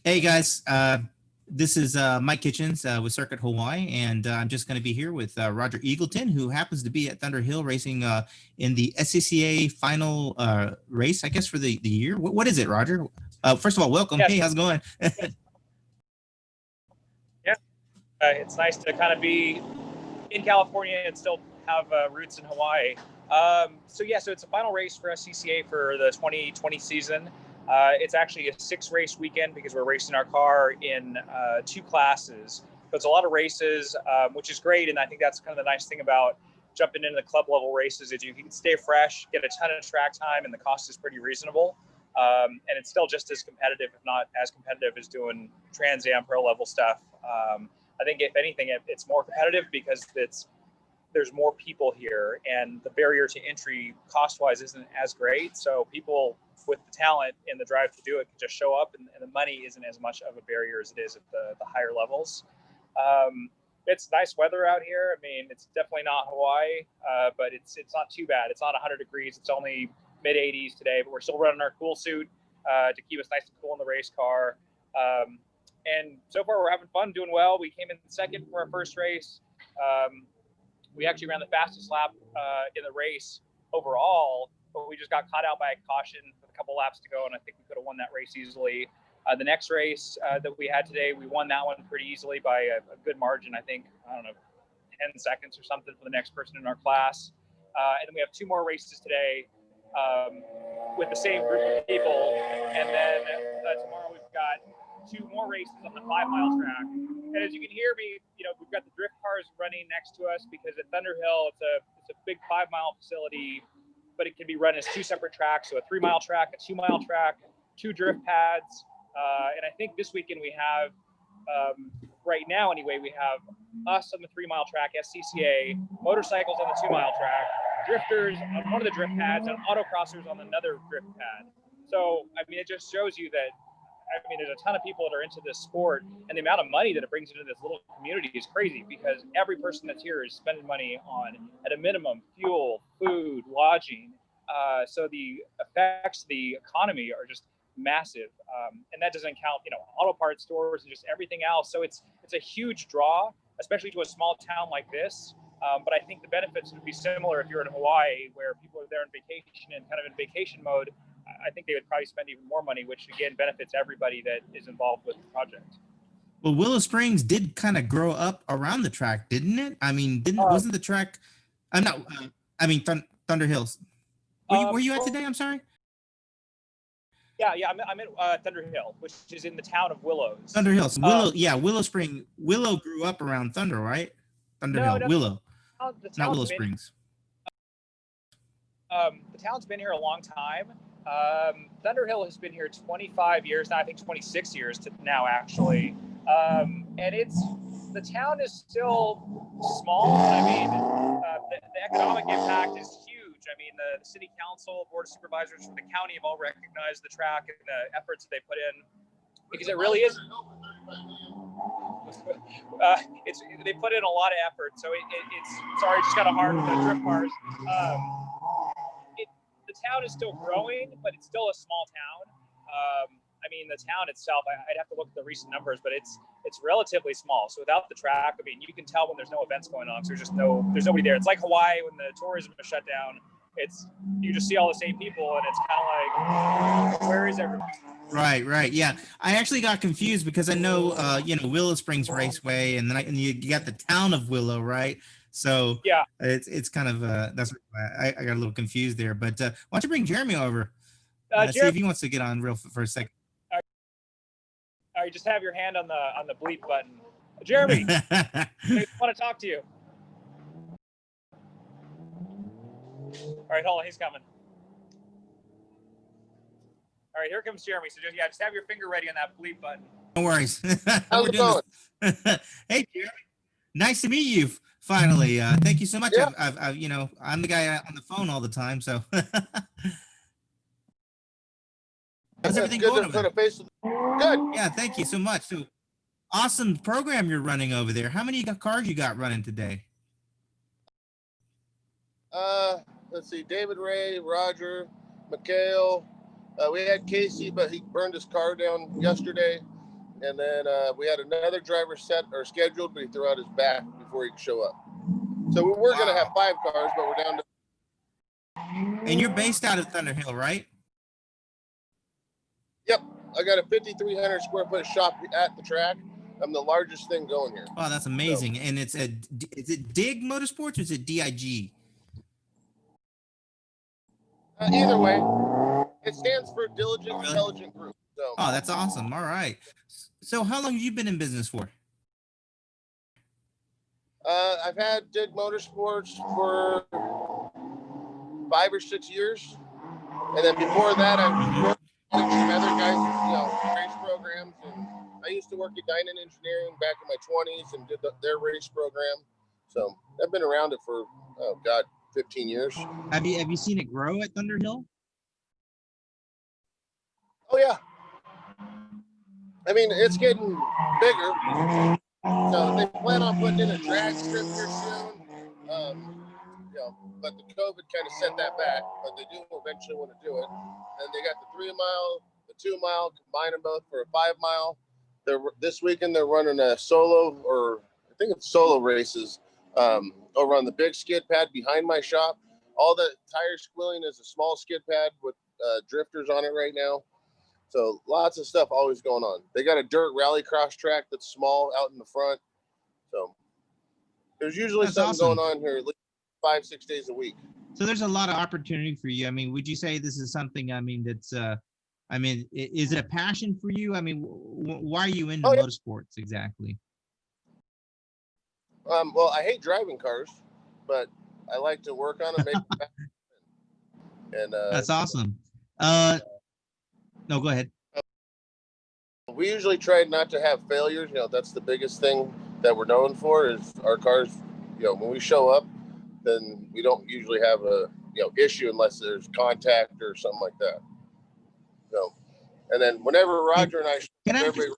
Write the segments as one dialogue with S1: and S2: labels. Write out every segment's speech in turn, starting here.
S1: Hey guys, this is Mike Kitchens with Circuit Hawaii, and I'm just going to be here with Roger Eagleton, who happens to be at Thunderhill racing in the SCCA final race, I guess, for the year. What is it, Roger? First of all, welcome.
S2: Yes.
S1: Hey, how's it going?
S2: Yeah, it's nice to kind of be in California and still have roots in Hawaii. So it's a final race for SCCA for the 2020 season. It's actually a 6-race weekend because we're racing our car in 2 classes. So it's a lot of races, which is great. And I think that's kind of the nice thing about jumping into the club level races is you can stay fresh, get a ton of track time, and the cost is pretty reasonable. And it's still just as competitive, if not as competitive, as doing Trans Am Pro level stuff. I think if anything, it's more competitive because there's more people here, and the barrier to entry cost-wise isn't as great. So people with the talent and the drive to do it can just show up, and the money isn't as much of a barrier as it is at the higher levels. It's nice weather out here. I mean, it's definitely not Hawaii, but it's not too bad. It's not 100 degrees. It's only mid 80s today, but we're still running our cool suit to keep us nice and cool in the race car. And so far, we're having fun, doing well. We came in second for our first race. We actually ran the fastest lap in the race overall, but we just got caught out by a caution with a couple laps to go, and I think we could have won that race easily. The next race that we had today, we won that one pretty easily by a good margin. I think, 10 seconds or something for the next person in our class. And then we have 2 more races today with the same group of people. And then tomorrow we've got 2 more races on the 5-mile track. And as you can hear me, we've got the drift cars running next to us because at Thunderhill, it's a big 5-mile facility, but it can be run as 2 separate tracks. So a 3-mile track, a 2-mile track, 2 drift pads. And I think this weekend we have, right now anyway, we have us on the 3-mile track, SCCA, motorcycles on the 2-mile track, drifters on one of the drift pads, and autocrossers on another drift pad. So, I mean, it just shows you that, there's a ton of people that are into this sport, and the amount of money that it brings into this little community is crazy because every person that's here is spending money on, at a minimum, fuel, food, lodging. So the effects of the economy are just massive. And that doesn't count, auto parts stores and just everything else. So it's a huge draw, especially to a small town like this. But I think the benefits would be similar if you're in Hawaii, where people are there on vacation and kind of in vacation mode. I think they would probably spend even more money, which again benefits everybody that is involved with the project.
S1: Well, Willow Springs did kind of grow up around the track, didn't it? I mean, wasn't the track? Thunder Hills. Were you at today? I'm sorry.
S2: Yeah, I'm at Thunderhill, which is in the town of Willows.
S1: Thunderhill, Willow Spring. Willow grew up around Thunder, right? Thunderhill, no, Willow, not Willow Springs.
S2: The town's been here a long time. Thunderhill has been here 25 years now, I think 26 years now, actually. And the town is still small. I mean, the economic impact is huge. I mean, the city council, board of supervisors from the county have all recognized the track and the efforts that they put in, because it really is. They put in a lot of effort. So it's sorry, just got a hard with the drift cars. The town is still growing, but it's still a small town. I mean, the town itself, I'd have to look at the recent numbers, but it's relatively small. So without the track, I mean, you can tell when there's no events going on. So there's nobody there. It's like Hawaii when the tourism is shut down. You just see all the same people, and it's kind of like, where is everybody?
S1: Right. Yeah, I actually got confused because I know, Willow Springs Raceway, and then you got the town of Willow, right? So
S2: yeah,
S1: it's kind of that's why I got a little confused there. But why don't you bring Jeremy over? See if he wants to get on real for a second.
S2: All right, just have your hand on the bleep button. Jeremy, I want to talk to you. All right, hold on, he's coming. All right, here comes Jeremy. So just have your finger ready on that bleep button.
S1: No worries.
S3: How's it going?
S1: Hey, Jeremy. Nice to meet you. Finally, thank you so much.
S3: Yeah.
S1: I'm the guy on the phone all the time, so. How's everything going over there?
S3: Good.
S1: Yeah, thank you so much. So, awesome program you're running over there. How many cars you got running today?
S3: Let's see, David Ray, Roger, Mikhail. We had Casey, but he burned his car down yesterday. And then we had another driver set or scheduled, but he threw out his back before he could show up. So we were going to have 5 cars, but we're down to.
S1: And you're based out of Thunderhill, right?
S3: Yep. I got a 5,300 square foot shop at the track. I'm the largest thing going here.
S1: Oh, that's amazing. So, and is it DIG Motorsports or is it DIG?
S3: Either way, it stands for Diligent Intelligent Group. So.
S1: Oh, that's awesome. All right. So how long have you been in business for?
S3: I've had DIG Motorsports for 5 or 6 years. And then before that, I've worked with some other guys, race programs. And I used to work at Dynan Engineering back in my 20s and did their race program. So I've been around it for, 15 years.
S1: Have you seen it grow at Thunderhill?
S3: Oh, yeah. I mean, it's getting bigger. So they plan on putting in a drag strip here soon. But the COVID kind of set that back, but they do eventually want to do it. And they got the 3 mile, the 2 mile, combine them both for a 5 mile. This weekend they're running a solo, or I think it's solo races over on the big skid pad behind my shop. All the tire squealing is a small skid pad with drifters on it right now. So lots of stuff always going on. They got a dirt rallycross track that's small out in the front. So there's usually something going on here at least 5-6 days a week.
S1: So there's a lot of opportunity for you. I mean, would you say this is something, that's, is it a passion for you? I mean, why are you into motorsports exactly?
S3: Well, I hate driving cars, but I like to work on them. And
S1: that's awesome. No, go ahead.
S3: We usually try not to have failures. That's the biggest thing that we're known for is our cars. When we show up, then we don't usually have a issue unless there's contact or something like that. So, and then whenever Roger and I everybody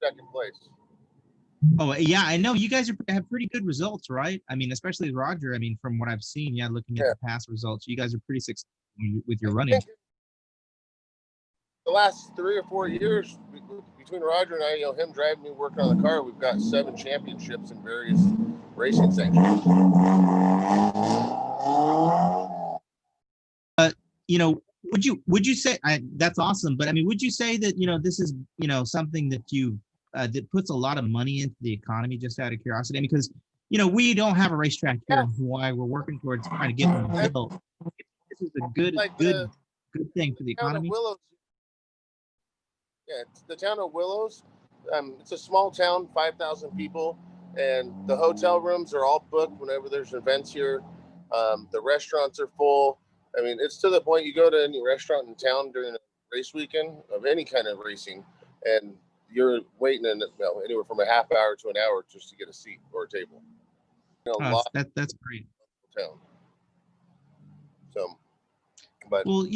S3: second place.
S1: Oh yeah, I know you guys have pretty good results, right? I mean, especially Roger. I mean, from what I've seen, looking at the past results, you guys are pretty successful with your running.
S3: The last 3 or 4 years between Roger and I, him driving me, working on the car, we've got 7 championships in various racing sanctions.
S1: Would you say that's awesome? But I mean, would you say that this is something that you that puts a lot of money into the economy? Just out of curiosity, because we don't have a racetrack here in Hawaii. We're working towards trying to get one built. This is a good thing for the economy.
S3: Willows. Yeah, it's the town of Willows. It's a small town, 5,000 people, and the hotel rooms are all booked whenever there's events here. The restaurants are full. I mean, it's to the point you go to any restaurant in town during a race weekend of any kind of racing, and you're waiting anywhere from a half hour to an hour just to get a seat or a table.
S1: That's great.
S3: Town. So. But,
S1: well,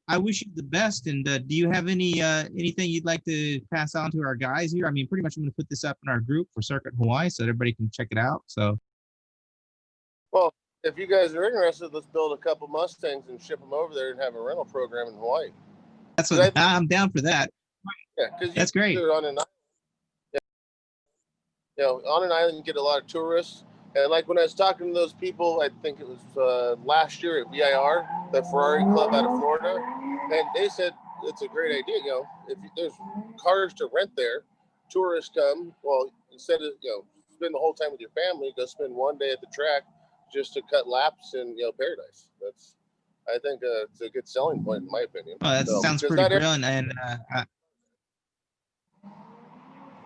S1: I wish you the best. And do you have anything you'd like to pass on to our guys here? I mean, pretty much I'm going to put this up in our group for Circuit Hawaii so everybody can check it out. So,
S3: well, if you guys are interested, let's build a couple Mustangs and ship them over there and have a rental program in Hawaii.
S1: That's what I'm down for that.
S3: Yeah, because
S1: that's great.
S3: On an island, on an island, you get a lot of tourists. And like when I was talking to those people, I think it was last year at VIR, the Ferrari Club out of Florida, and they said it's a great idea. If there's cars to rent there, tourists come. Well, instead of spend the whole time with your family, go spend one day at the track just to cut laps in paradise. I think it's a good selling point in my opinion.
S1: Oh, that sounds pretty brilliant. And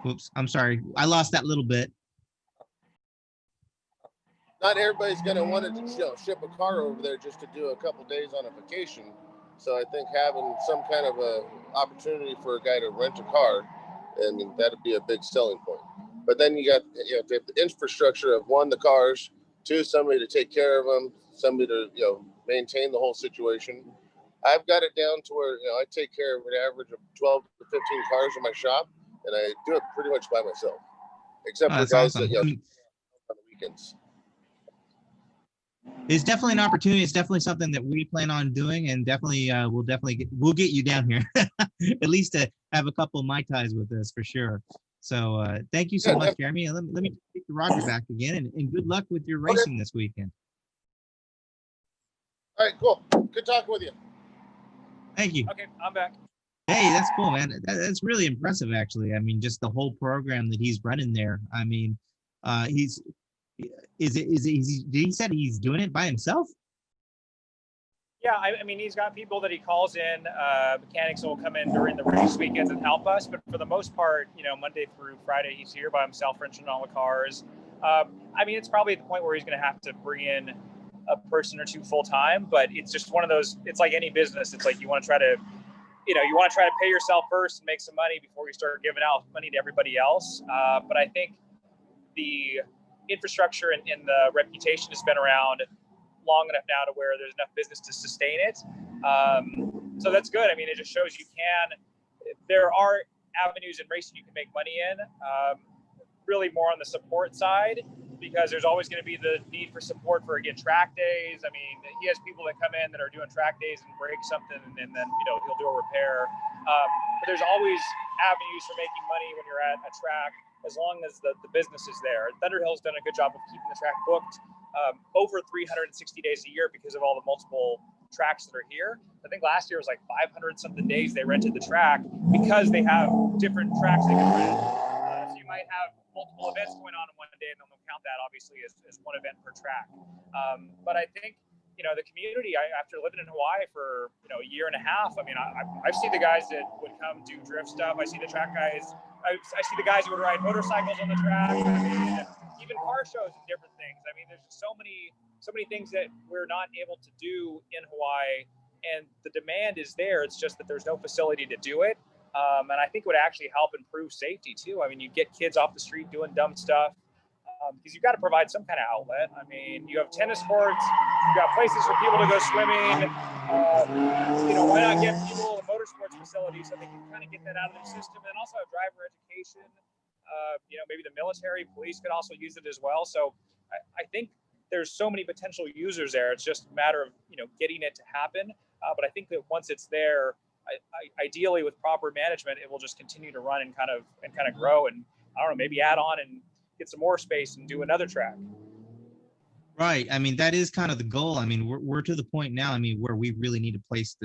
S1: whoops, I'm sorry, I lost that little bit.
S3: Not everybody's going to want to ship a car over there just to do a couple days on a vacation. So I think having some kind of a opportunity for a guy to rent a car, that'd be a big selling point. But then you got the infrastructure of 1, the cars, 2, somebody to take care of them, somebody to maintain the whole situation. I've got it down to where I take care of an average of 12 to 15 cars in my shop, and I do it pretty much by myself, except for guys that on the weekends.
S1: It's definitely an opportunity. It's definitely something that we plan on doing, and definitely we'll get you down here. at least to have a couple of Mai Tais with us for sure. So thank you so much, Jeremy. Let me take Roger back again, and good luck with your racing this weekend.
S3: All right, cool. Good talking with you.
S1: Thank you.
S2: Okay, I'm back.
S1: He that's cool, man. That's really impressive, actually. I mean, just the whole program that he's running there. I mean, he said he's doing it by himself?
S2: Yeah, I mean, he's got people that he calls in. Mechanics will come in during the race weekends and help us. But for the most part, Monday through Friday, he's here by himself, wrenching all the cars. I mean, it's probably at the point where he's going to have to bring in a person or two full time. But it's just one of those. It's like any business. It's like you want to try to, you want to try to pay yourself first and make some money before you start giving out money to everybody else. But I think the infrastructure and the reputation has been around long enough now to where there's enough business to sustain it. So that's good. I mean, it just shows there are avenues in racing you can make money in, really more on the support side, because there's always going to be the need for support for, again, track days. I mean, he has people that come in that are doing track days and break something, and then, he'll do a repair. But there's always avenues for making money when you're at a track, as long as the business is there. Thunderhill's done a good job of keeping the track booked over 360 days a year because of all the multiple tracks that are here. I think last year was like 500 something days they rented the track because they have different tracks they can rent. So you might have multiple events going on in one day, and then they'll count that obviously as one event per track. But I think, the community, after living in Hawaii for, a year and a half, I mean, I've seen the guys that would come do drift stuff. I see the track guys. I see the guys who would ride motorcycles on the track. I mean, even car shows and different things. I mean, there's just so many things that we're not able to do in Hawaii, and the demand is there. It's just that there's no facility to do it. And I think it would actually help improve safety too. I mean, you get kids off the street doing dumb stuff, because you've got to provide some kind of outlet. I mean, you have tennis courts, you've got places for people to go swimming. Why not get people a motorsports facility so they can kind of get that out of their system, and also have driver education. Maybe the military, police could also use it as well. So I think there's so many potential users there. It's just a matter of, getting it to happen. But I think that once it's there, ideally with proper management, it will just continue to run and kind of grow. And I don't know, maybe add on and get some more space and do another track.
S1: Right. I mean, that is kind of the goal. I mean, we're to the point now, I mean, where we really need a place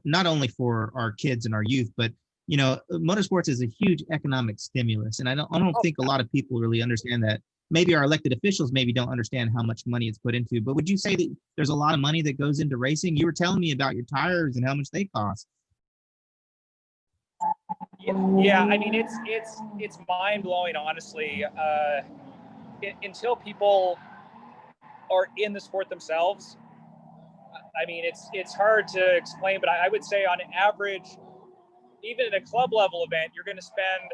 S1: not only for our kids and our youth, but motorsports is a huge economic stimulus, and I don't think a lot of people really understand that. Maybe our elected officials maybe don't understand how much money it's put into. But would you say that there's a lot of money that goes into racing? You were telling me about your tires and how much they cost.
S2: Yeah, I mean, it's mind blowing, honestly. Until people are in the sport themselves, I mean, it's hard to explain. But I would say on average, even at a club level event, you're going to spend,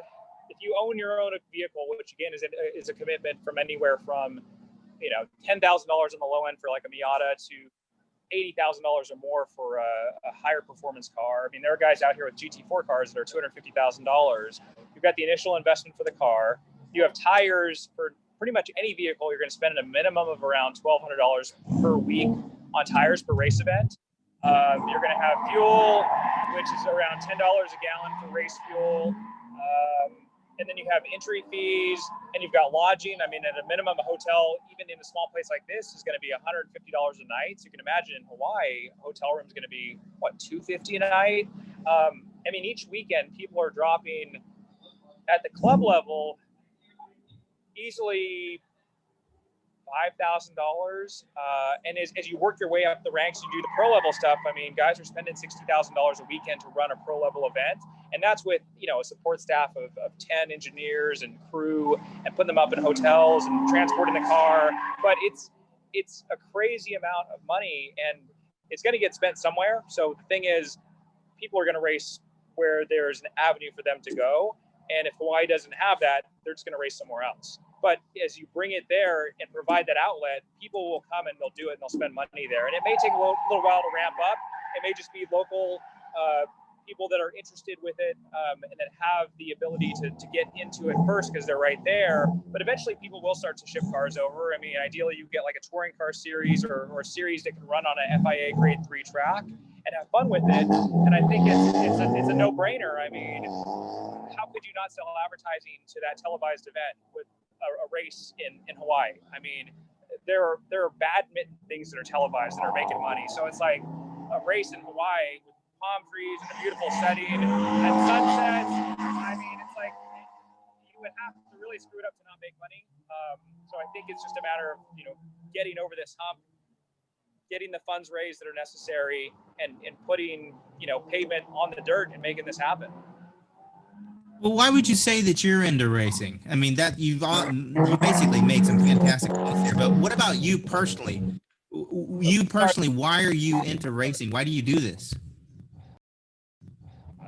S2: if you own your own vehicle, which again is a commitment from anywhere from, $10,000 on the low end for like a Miata to $80,000 or more for a higher performance car. I mean, there are guys out here with GT4 cars that are $250,000. You've got the initial investment for the car. You have tires for pretty much any vehicle. You're going to spend a minimum of around $1,200 per week on tires per race event. You're going to have fuel, which is around $10 a gallon for race fuel. And then you have entry fees, and you've got lodging. I mean, at a minimum, a hotel, even in a small place like this, is going to be $150 a night. So you can imagine in Hawaii, a hotel room is going to be, $250 a night? I mean, each weekend, people are dropping at the club level easily $5,000. And as you work your way up the ranks, you do the pro level stuff. I mean, guys are spending $60,000 a weekend to run a pro level event. And that's with, a support staff of 10 engineers and crew, and putting them up in hotels and transporting the car. But it's a crazy amount of money, and it's going to get spent somewhere. So the thing is, people are going to race where there's an avenue for them to go. And if Hawaii doesn't have that, they're just going to race somewhere else. But as you bring it there and provide that outlet, people will come and they'll do it and they'll spend money there. And it may take a little while to ramp up. It may just be local people that are interested with it, and that have the ability to get into it first because they're right there. But eventually people will start to ship cars over. I mean, ideally you get like a touring car series or a series that can run on a FIA grade 3 track. and have fun with it. And I think it's a no-brainer. I mean, how could you not sell advertising to that televised event with a race in Hawaii? I mean, there are badminton things that are televised that are making money. So it's like a race in Hawaii with palm trees and a beautiful setting and sunsets. I mean, it's like you would have to really screw it up to not make money. So I think it's just a matter of, getting over this hump, getting the funds raised that are necessary, and putting, pavement on the dirt and making this happen.
S1: Well, why would you say that you're into racing? I mean, that you basically made some fantastic points there. But what about you personally? Why are you into racing? Why do you do this?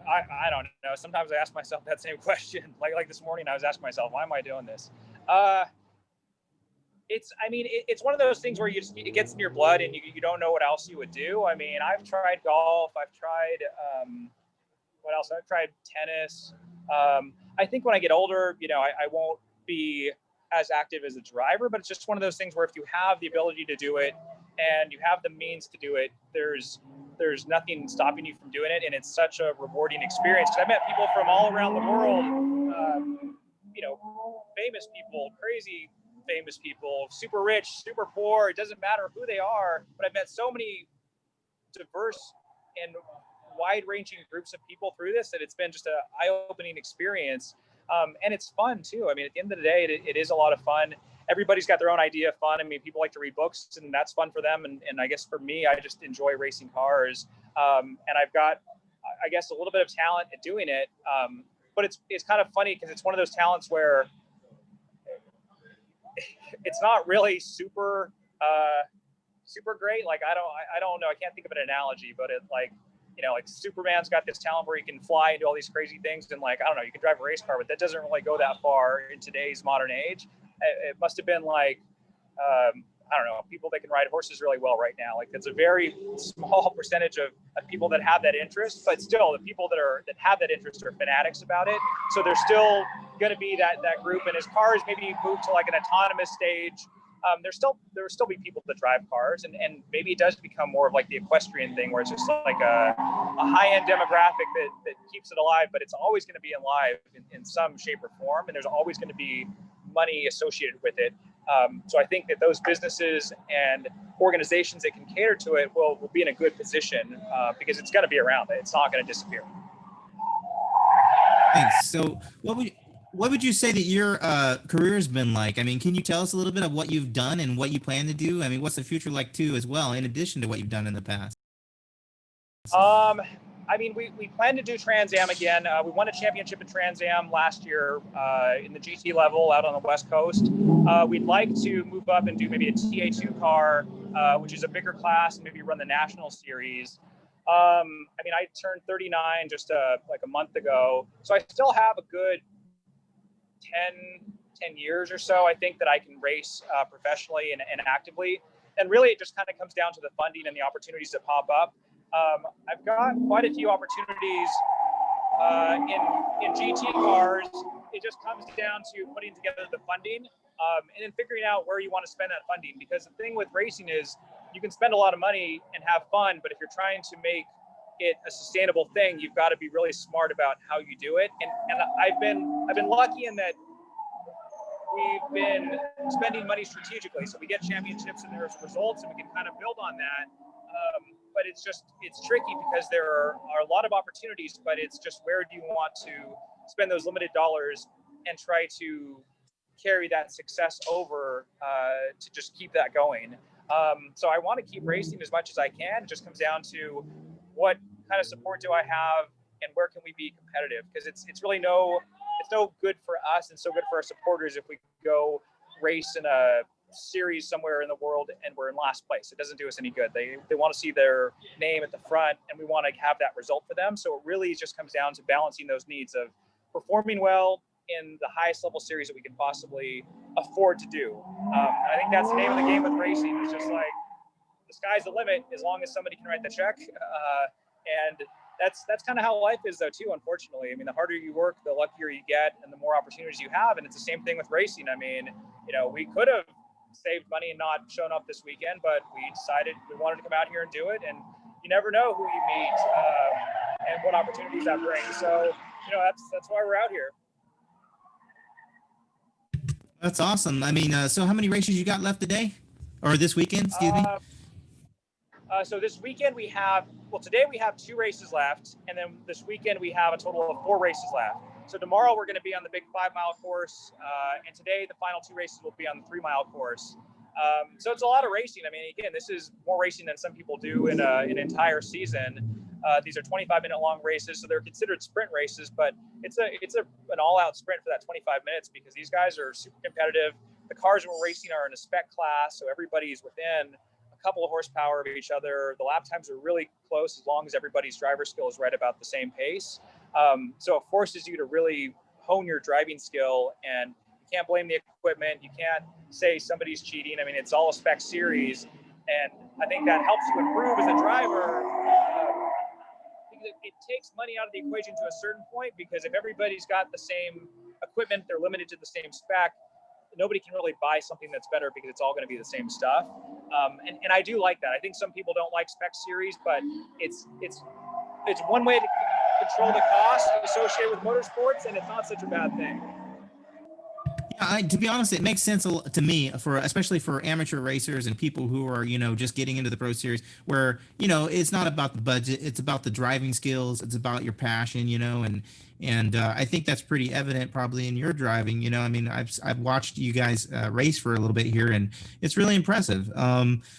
S2: I don't know. Sometimes I ask myself that same question. Like this morning, I was asking myself, why am I doing this? It's one of those things where it gets in your blood and you don't know what else you would do. I mean, I've tried golf. I've tried, what else? I've tried tennis. I think when I get older, I won't be as active as a driver, but it's just one of those things where if you have the ability to do it and you have the means to do it, there's nothing stopping you from doing it. And it's such a rewarding experience. Cause I met people from all around the world, famous people, crazy famous people, super rich, super poor. It doesn't matter who they are, but I've met so many diverse and wide-ranging groups of people through this that it's been just an eye-opening experience, and it's fun too. I mean, at the end of the day, it is a lot of fun. Everybody's got their own idea of fun. I mean, people like to read books, and that's fun for them. And I guess for me, I just enjoy racing cars, and I've got, I guess, a little bit of talent at doing it. But it's kind of funny because it's one of those talents where it's not really super great. Like I don't know. I can't think of an analogy, but like Superman's got this talent where he can fly and do all these crazy things, and I don't know, you can drive a race car, but that doesn't really go that far in today's modern age. It must have been like, I don't know, people that can ride horses really well right now. Like it's a very small percentage of people that have that interest, but still the people that have that interest are fanatics about it. So there's still going to be that group. And as cars maybe move to like an autonomous stage, there will still be people that drive cars, and maybe it does become more of like the equestrian thing where it's just like a high-end demographic that keeps it alive, but it's always going to be alive in some shape or form, and there's always going to be money associated with it. So I think that those businesses and organizations that can cater to it will be in a good position because it's going to be around. It's not going to disappear.
S1: Thanks. So what would you say that your career has been like? I mean, can you tell us a little bit of what you've done and what you plan to do? I mean, what's the future like too, as well, in addition to what you've done in the past?
S2: I mean, we plan to do Trans Am again. We won a championship in Trans Am last year in the GT level out on the West Coast. We'd like to move up and do maybe a TA2 car, which is a bigger class, and maybe run the national series. I mean, I turned 39 just like a month ago, so I still have a good 10 years or so, I think, that I can race professionally and actively. And really, it just kind of comes down to the funding and the opportunities that pop up. I've got quite a few opportunities in GT cars. It just comes down to putting together the funding and then figuring out where you want to spend that funding. Because the thing with racing is you can spend a lot of money and have fun, but if you're trying to make it a sustainable thing, you've got to be really smart about how you do it. And I've been lucky in that we've been spending money strategically. So we get championships and there's results, and we can kind of build on that. But it's tricky because there are a lot of opportunities, but it's just where do you want to spend those limited dollars and try to carry that success over to just keep that going. So I want to keep racing as much as I can. It just comes down to what kind of support do I have and where can we be competitive? Because it's no good for us and so good for our supporters if we go race in a series somewhere in the world and we're in last place. It doesn't do us any good. They want to see their name at the front, and we want to have that result for them. So it really just comes down to balancing those needs of performing well in the highest level series that we can possibly afford to do. I think that's the name of the game with racing. It's just like the sky's the limit as long as somebody can write the check. And that's kind of how life is, though, too, unfortunately. I mean, the harder you work, the luckier you get and the more opportunities you have. And it's the same thing with racing. I mean, we could have saved money and not shown up this weekend, but we decided we wanted to come out here and do it. And you never know who you meet and what opportunities that brings. So, that's why we're out here.
S1: That's awesome. I mean, so how many races you got left today, or this weekend? Excuse me.
S2: So this weekend today we have 2 races left, and then this weekend we have a total of 4 races left. So tomorrow we're going to be on the big 5-mile course, and today the final 2 races will be on the 3-mile course. So it's a lot of racing. I mean, again, this is more racing than some people do in an entire season. These are 25-minute long races, so they're considered sprint races, but it's an all-out sprint for that 25 minutes because these guys are super competitive. The cars we're racing are in a spec class, so everybody's within a couple of horsepower of each other. The lap times are really close as long as everybody's driver skill is right about the same pace. So it forces you to really hone your driving skill, and you can't blame the equipment. You can't say somebody's cheating. I mean, it's all a spec series, and I think that helps you improve as a driver. It takes money out of the equation to a certain point, because if everybody's got the same equipment, they're limited to the same spec, nobody can really buy something that's better because it's all going to be the same stuff. And I do like that. I think some people don't like spec series, but it's one way to control the cost associated with motorsports, and it's not such a bad thing.
S1: Yeah, to be honest, it makes sense to me, especially for amateur racers and people who are, just getting into the Pro Series, where, it's not about the budget, it's about the driving skills, it's about your passion, and I think that's pretty evident probably in your driving. I mean, I've watched you guys race for a little bit here, and it's really impressive.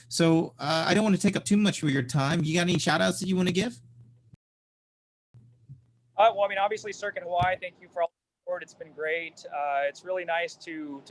S1: So I don't want to take up too much of your time. You got any shout outs that you want to give?
S2: Well, I mean, obviously Circuit Hawaii, thank you for all the support. It's been great. It's really nice to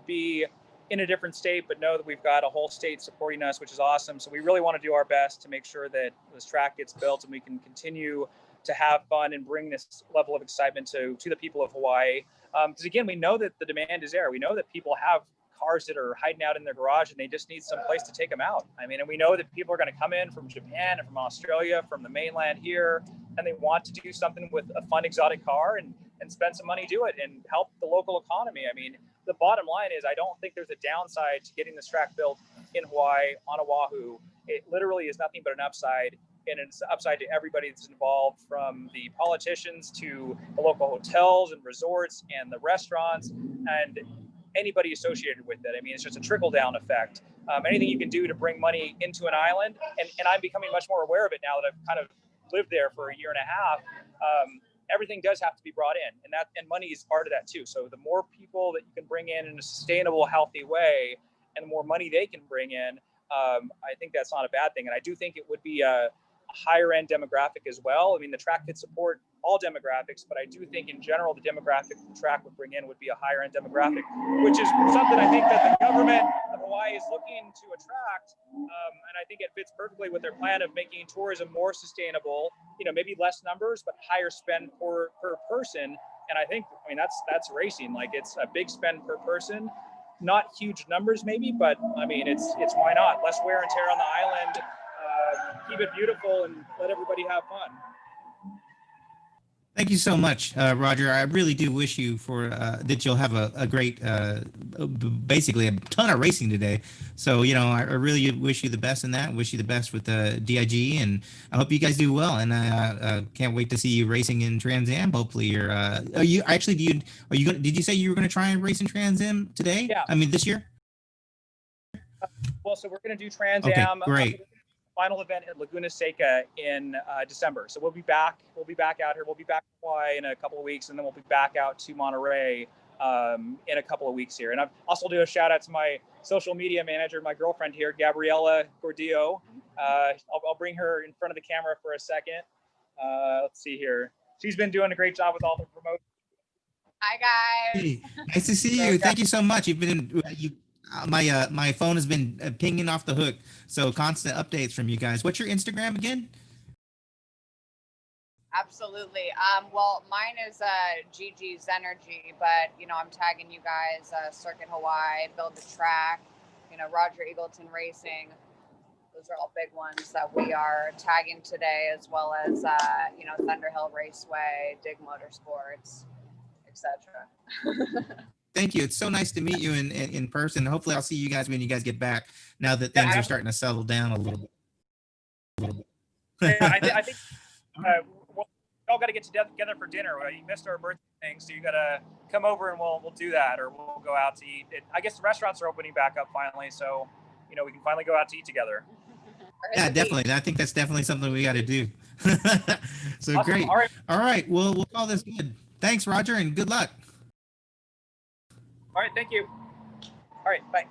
S2: be in a different state, but know that we've got a whole state supporting us, which is awesome. So we really want to do our best to make sure that this track gets built and we can continue to have fun and bring this level of excitement to the people of Hawaii. Because again, we know that the demand is there. We know that people have cars that are hiding out in their garage and they just need some place to take them out. I mean, and we know that people are going to come in from Japan and from Australia, from the mainland here, and they want to do something with a fun exotic car and spend some money, do it, and help the local economy. I mean, the bottom line is I don't think there's a downside to getting this track built in Hawaii, on Oahu. It literally is nothing but an upside, and it's an upside to everybody that's involved, from the politicians to the local hotels and resorts and the restaurants and anybody associated with it. I mean, it's just a trickle-down effect. Anything you can do to bring money into an island, and I'm becoming much more aware of it now that I've kind of lived there for a year and a half. Everything does have to be brought in, and money is part of that too. So the more people that you can bring in a sustainable, healthy way, and the more money they can bring in, I think that's not a bad thing. And I do think it would be a higher end demographic as well. I mean, the track could support all demographics, but I do think in general, the demographic the track would bring in would be a higher end demographic, which is something I think that the government of Hawaii is looking to attract. And I think it fits perfectly with their plan of making tourism more sustainable, maybe less numbers, but higher spend per person. And I mean, that's racing. Like, it's a big spend per person, not huge numbers maybe, but I mean, it's why not? Less wear and tear on the island, keep it beautiful, and let everybody have fun.
S1: Thank you so much, Roger. I really do wish you that you'll have a great, basically a ton of racing today. So, I really wish you the best in that. Wish you the best with the DIG, and I hope you guys do well. And I can't wait to see you racing in Trans Am. Hopefully, did you say you were going to try and race in Trans Am today?
S2: Yeah.
S1: I mean, this year?
S2: Well, so we're going to do Trans Am.
S1: Okay, great.
S2: Final event at Laguna Seca in December. So we'll be back out here. We'll be back to Hawaii in a couple of weeks, and then we'll be back out to Monterey in a couple of weeks here. And I'll also do a shout out to my social media manager, my girlfriend here, Gabriella Gordillo. I'll bring her in front of the camera for a second. Let's see here. She's been doing a great job with all the promotion.
S4: Hi guys.
S1: Hey, nice to see you. Thank you so much. My phone has been pinging off the hook, so constant updates from you guys. What's your Instagram again?
S4: Absolutely. Well, mine is GG's Energy, but I'm tagging you guys, Circuit Hawaii, Build the Track, Roger Eagleton Racing. Those are all big ones that we are tagging today, as well as Thunderhill Raceway, DIG Motorsports, etc.
S1: Thank you. It's so nice to meet you in person. Hopefully I'll see you guys when you guys get back, now that things are starting to settle down a little bit.
S2: Yeah, I think we all got to get together for dinner. You missed our birthday thing, so you got to come over and we'll do that, or we'll go out to eat. I guess the restaurants are opening back up finally, so we can finally go out to eat together.
S1: Yeah, definitely. I think that's definitely something we got to do. So
S2: Awesome.
S1: great.
S2: All right.
S1: Well, we'll call this good. Thanks, Roger, and good luck.
S2: All right. Thank you. All right. Bye.